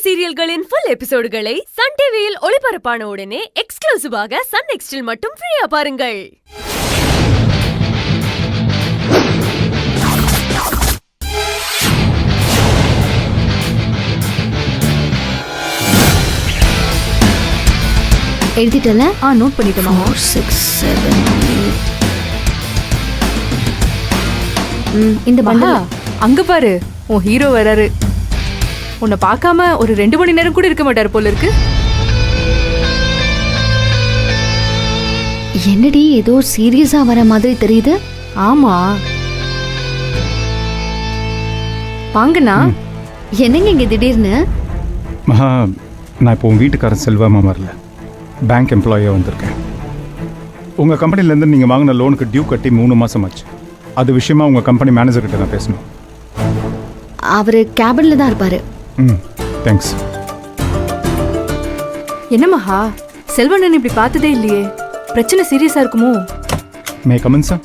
சீரியல்களின் full எபிசோடுகளை Sun டிவியில் ஒளிபரப்பான உடனே எக்ஸ்க்ளூசிவாக சன் நெக்ஸ்டில் மட்டும் ஃப்ரீயா பாருங்கள். எழுதிட்டல? நோட் பண்ணிட்டேன். 4 6 7 8. இந்த மகா அங்க பாரு, உன் ஹீரோ வராரு. உன்னை பார்க்காம ஒரு 2 மணி நேரம் கூட இருக்க மாட்டாரு போல இருக்கு. என்னடி ஏதோ சீரியஸா வர மாதிரி தெரியுது? ஆமா வாங்கண்ணா. என்னங்க இங்க திடீர்னு? மகா, நான் இப்போ உன் வீட்டுக்காரன் செல்வாமா வரல, பேங்க் எம்ப்ளாயியாக வந்திருக்கேன். உங்கள் கம்பெனிலேருந்து நீங்கள் வாங்கின லோனுக்கு டியூ கட்டி 3 மாதம் ஆச்சு. அது விஷயமா உங்கள் கம்பெனி மேனேஜர்கிட்ட நான் பேசணும். அவரு கேபின்ல தான் இருப்பாரு. தேங்க்ஸ். என்ன மகா, செல்வண்ணன் இப்படி பார்த்ததே இல்லையே. பிரச்சனை சீரியஸா இருக்குமோ? May come in sir?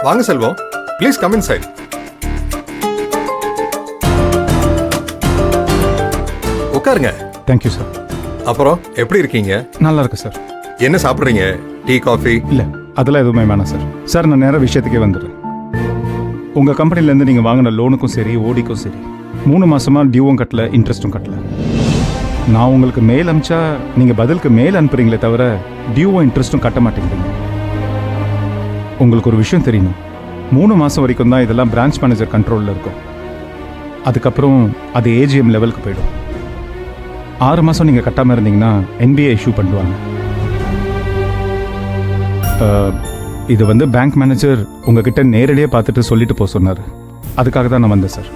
வாங்க செல்வம், ப்ளீஸ் கம் இன்சைட். உட்காருங்க. Thank you sir. அப்புறம் எப்படி இருக்கீங்க? நல்லா இருக்கு சார். என்ன சாப்பிட்றீங்க? Tea, coffee? இல்லை, அதெல்லாம் எதுவுமே வேணாம் சார். சார், நான் நேராக விஷயத்துக்கே வந்துடுறேன். உங்கள் கம்பெனிலேருந்து நீங்கள் வாங்கின லோனுக்கும் சரி, ஓடிக்கும் சரி, 3 மாதமாக டியூவும் கட்டல, இன்ட்ரெஸ்ட்டும் கட்டல. நான் உங்களுக்கு மெயில் அனுப்பிச்சா நீங்கள் பதிலுக்கு மெயில் அனுப்புறீங்களே தவிர டியூவும் இன்ட்ரெஸ்ட்டும் கட்ட மாட்டேங்கிறீங்க. உங்களுக்கு ஒரு விஷயம் தெரியணும், 3 மாதம் வரைக்கும் தான் இதெல்லாம் பிரான்ச் மேனேஜர் கண்ட்ரோலில் இருக்கும். அதுக்கப்புறம் அது ஏஜிஎம் லெவலுக்கு போயிடும். 6 மாதம் நீங்கள் கட்டாமல் இருந்தீங்கன்னா என்பிஏ இஷ்யூ பண்ணுவாங்க. இது பேங்க் மேனேஜர் உங்ககிட்ட நேரடியாக பார்த்துட்டு சொல்லிட்டு போக சொன்னார். அதுக்காக தான் நான் வந்தேன் சார்.